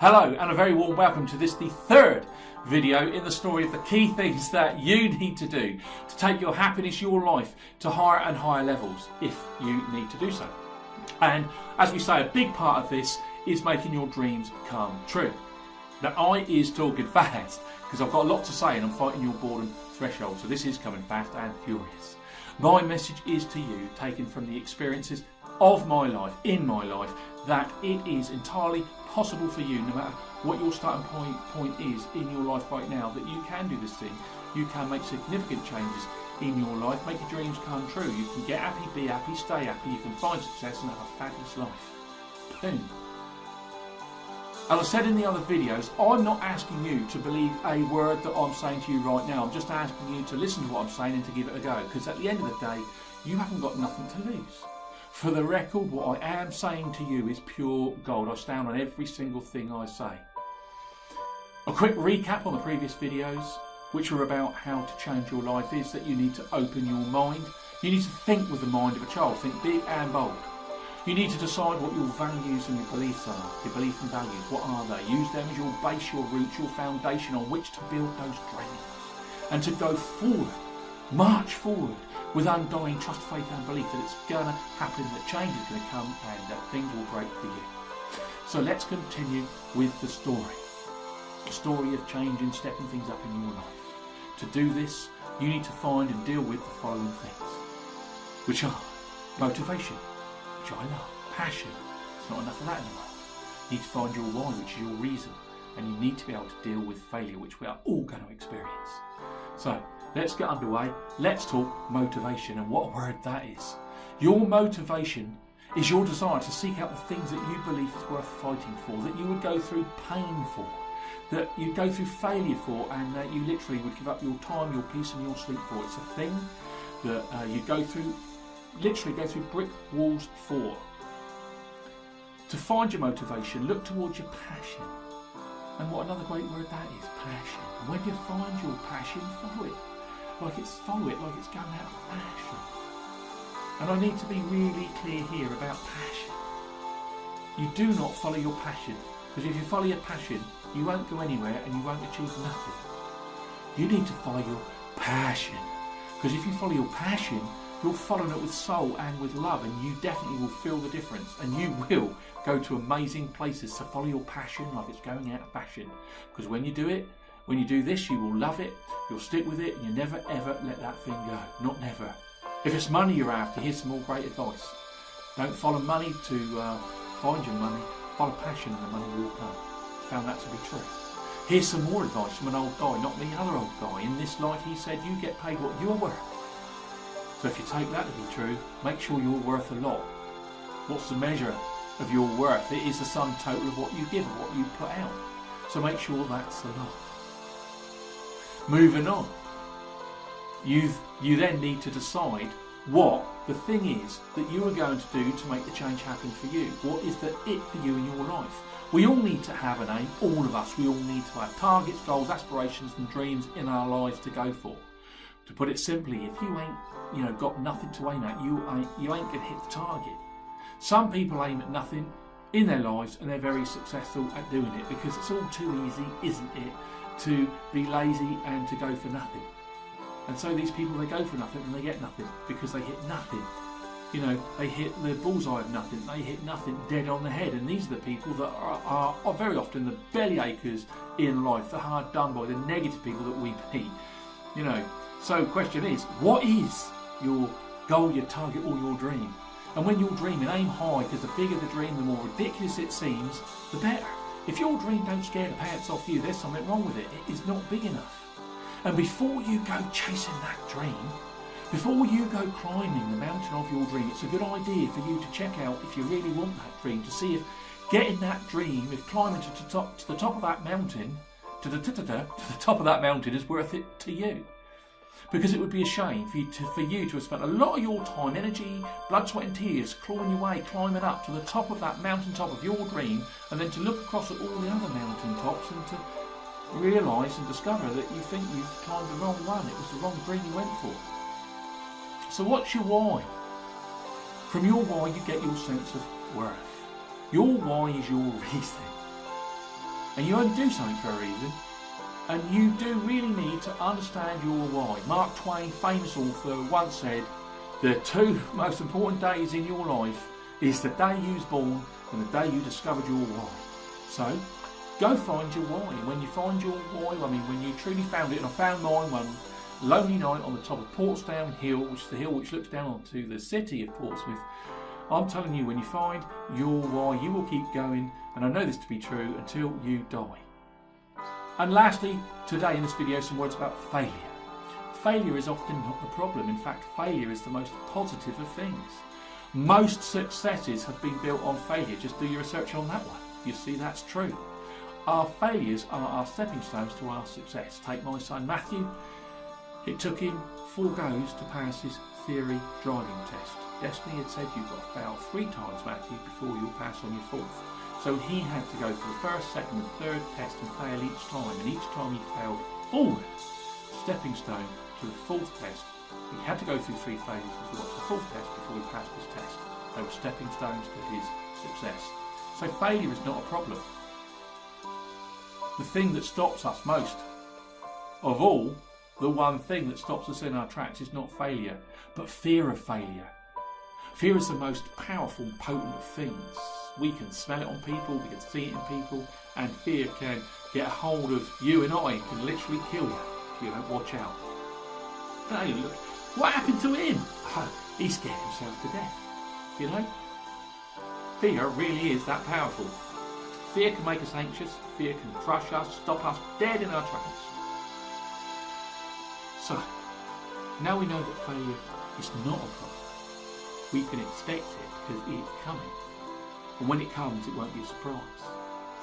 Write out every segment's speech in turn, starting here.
Hello and a very warm welcome to this, the third video in the story of the key things that you need to do to take your happiness, your life to higher and higher levels if you need to do so. And as we say, a big part of this is making your dreams come true. Now I is talking fast because I've got a lot to say and I'm fighting your boredom threshold, so this is coming fast and furious. My message is to you, taken from the experiences of my life, in my life, that it is entirely possible for you, no matter what your starting point is in your life right now, that you can do this thing. You can make significant changes in your life, make your dreams come true. You can get happy, be happy, stay happy, you can find success and have a fabulous life. Boom. As I said in the other videos, I'm not asking you to believe a word that I'm saying to you right now. I'm just asking you to listen to what I'm saying and to give it a go, because at the end of the day, you haven't got nothing to lose. For the record, what I am saying to you is pure gold. I stand on every single thing I say. A quick recap on the previous videos, which were about how to change your life, is that you need to open your mind. You need to think with the mind of a child. Think big and bold. You need to decide what your values and your beliefs are. Your beliefs and values, what are they? Use them as your base, your roots, your foundation on which to build those dreams. And to go forward, march forward with undying trust, faith and belief that it's going to happen, that change is going to come and that things will break for you. So let's continue with the story. The story of changing, stepping things up in your life. To do this, you need to find and deal with the following things, which are motivation, which I love, passion. It's not enough of that anymore. You need to find your why, which is your reason, and you need to be able to deal with failure, which we are all going to experience. So let's get underway. Let's talk motivation, and what a word that is. Your motivation is your desire to seek out the things that you believe is worth fighting for, that you would go through pain for, that you'd go through failure for, and that you literally would give up your time, your peace and your sleep for. It's a thing that you go through, literally go through brick walls for. To find your motivation, look towards your passion. And what another great word that is, passion. And when you find your passion, follow it like it's going out of fashion. And I need to be really clear here about passion. You do not follow your passion, because if you follow your passion, you won't go anywhere and you won't achieve nothing. You need to follow your passion, because if you follow your passion, you're following it with soul and with love, and you definitely will feel the difference, and you will go to amazing places. So follow your passion like it's going out of fashion, because when you do it, when you do this, you will love it, you'll stick with it, and you never ever let that thing go. Not never. If it's money you're after, here's some more great advice. Don't follow money to find your money, follow passion and the money will come. Found that to be true. Here's some more advice from an old guy, not me, another old guy. In this life, he said, you get paid what you are worth. So if you take that to be true, make sure you're worth a lot. What's the measure of your worth? It is the sum total of what you give, of what you put out. So make sure that's a lot. Moving on, you then need to decide what the thing is that you are going to do to make the change happen for you. What is the it for you in your life? We all need to have an aim, all of us. We all need to have targets, goals, aspirations and dreams in our lives to go for. To put it simply, if you ain't got nothing to aim at, you ain't going to hit the target. Some people aim at nothing in their lives and they're very successful at doing it, because it's all too easy, isn't it, to be lazy and to go for nothing. And so these people, they go for nothing and they get nothing because they hit nothing. You know, they hit the bullseye of nothing, they hit nothing dead on the head. And these are the people that are very often the belly achers in life, the hard done by, the negative people that we meet. You know, so question is, what is your goal, your target or your dream? And when you're dreaming, aim high, because the bigger the dream, the more ridiculous it seems, the better. If your dream don't scare the pants off you, there's something wrong with it. It is not big enough. And before you go chasing that dream, before you go climbing the mountain of your dream, it's a good idea for you to check out if you really want that dream, to see if getting that dream, if climbing to the top of that mountain, to the top of that mountain is worth it to you. Because it would be a shame for you to have spent a lot of your time, energy, blood, sweat and tears clawing your way, climbing up to the top of that mountaintop of your dream, and then to look across at all the other mountaintops and to realise and discover that you think you've climbed the wrong one. It was the wrong dream you went for. So what's your why? From your why you get your sense of worth. Your why is your reason. And you only do something for a reason. And you do really need to understand your why. Mark Twain, famous author, once said, the two most important days in your life is the day you was born and the day you discovered your why. So, go find your why. And when you find your why, when you truly found it, and I found mine one lonely night on the top of Portsdown Hill, which is the hill which looks down onto the city of Portsmouth. I'm telling you, when you find your why, you will keep going, and I know this to be true, until you die. And lastly, today in this video, some words about failure. Failure is often not the problem. In fact, failure is the most positive of things. Most successes have been built on failure. Just do your research on that one. You see that's true. Our failures are our stepping stones to our success. Take my son Matthew. It took him 4 goes to pass his theory driving test. Destiny had said you've got to fail 3 times, Matthew, before you'll pass on your 4th. So he had to go for the 1st, 2nd and 3rd test and fail each time. And each time he failed forward, stepping stone to the 4th test. He had to go through 3 failures before the 4th test before he passed his test. They were stepping stones to his success. So failure is not a problem. The thing that stops us most of all, the one thing that stops us in our tracks, is not failure, but fear of failure. Fear is the most powerful and potent of things. We can smell it on people, we can see it in people, and fear can get a hold of you and I, and can literally kill you if you don't watch out. Hey, look, what happened to him? He scared himself to death, you know? Fear really is that powerful. Fear can make us anxious, fear can crush us, stop us dead in our tracks. So, now we know that failure is not a problem. We can expect it because it's coming. And when it comes, it won't be a surprise.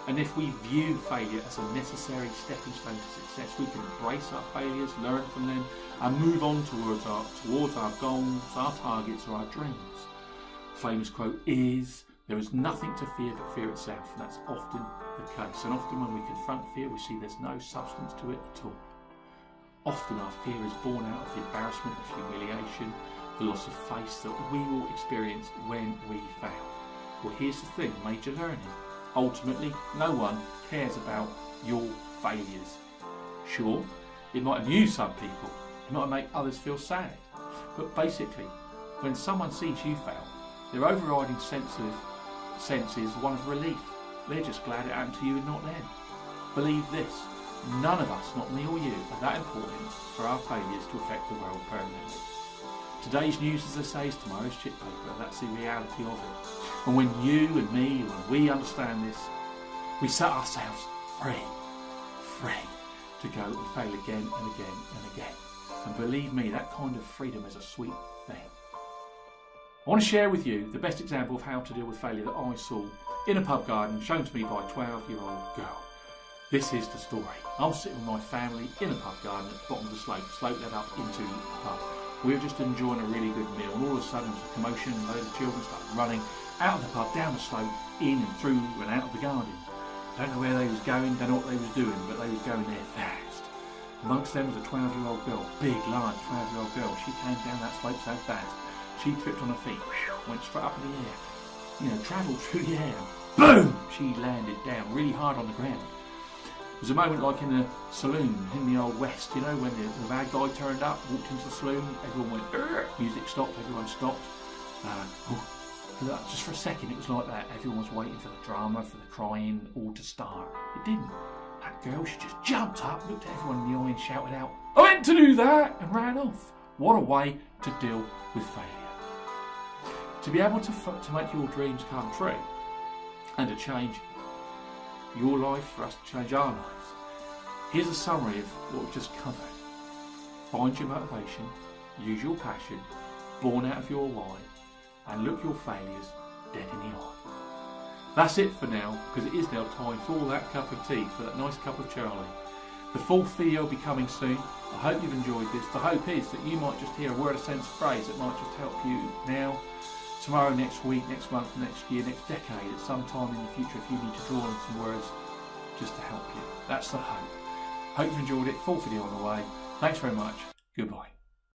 And if we view failure as a necessary stepping stone to success, we can embrace our failures, learn from them, and move on towards our goals, our targets, or our dreams. Famous quote is, there is nothing to fear but fear itself, and that's often the case. And often when we confront fear, we see there's no substance to it at all. Often our fear is born out of the embarrassment of humiliation, the loss of face that we will experience when we fail. Well, here's the thing, major learning. Ultimately, no one cares about your failures. Sure, it might amuse some people, it might make others feel sad, but basically, when someone sees you fail, their overriding sense is one of relief. They're just glad it happened to you and not them. Believe this, none of us, not me or you, are that important for our failures to affect the world permanently. Today's news, as I say, is tomorrow's chip paper. That's the reality of it. And when you and me, when we understand this, we set ourselves free to go and fail again and again and again. And believe me, that kind of freedom is a sweet thing. I want to share with you the best example of how to deal with failure that I saw in a pub garden, shown to me by a 12-year-old girl. This is the story. I was sitting with my family in a pub garden at the bottom of the slope. The slope led up into the pub. We were just enjoying a really good meal, and all of a sudden there was a commotion, and a load of children started running out of the pub, down the slope, in and through and out of the garden. Don't know where they was going, don't know what they was doing, but they was going there fast. Amongst them was a 12-year-old girl, big, large 12-year-old girl. She came down that slope so fast, she tripped on her feet, went straight up in the air, travelled through the air. Boom! She landed down really hard on the ground. It was a moment like in the saloon in the Old West, when the bad guy turned up, walked into the saloon, everyone went, music stopped, everyone stopped. Just for a second it was like that. Everyone was waiting for the drama, for the crying, all to start. It didn't. That girl, she just jumped up, looked at everyone in the eye and shouted out, "I meant to do that!" and ran off. What a way to deal with failure. To be able to make your dreams come true and to change your life, for us to change our lives. Here's a summary of what we've just covered. Find your motivation, use your passion, born out of your why, and look your failures dead in the eye. That's it for now, because it is now time for that cup of tea, for that nice cup of Charlie. The 4th video will be coming soon. I hope you've enjoyed this. The hope is that you might just hear a word, a sense, a phrase that might just help you now, tomorrow, next week, next month, next year, next decade, at some time in the future, if you need to draw on some words just to help you. That's the hope. Hope you've enjoyed it. 4th video on the way. Thanks very much. Goodbye.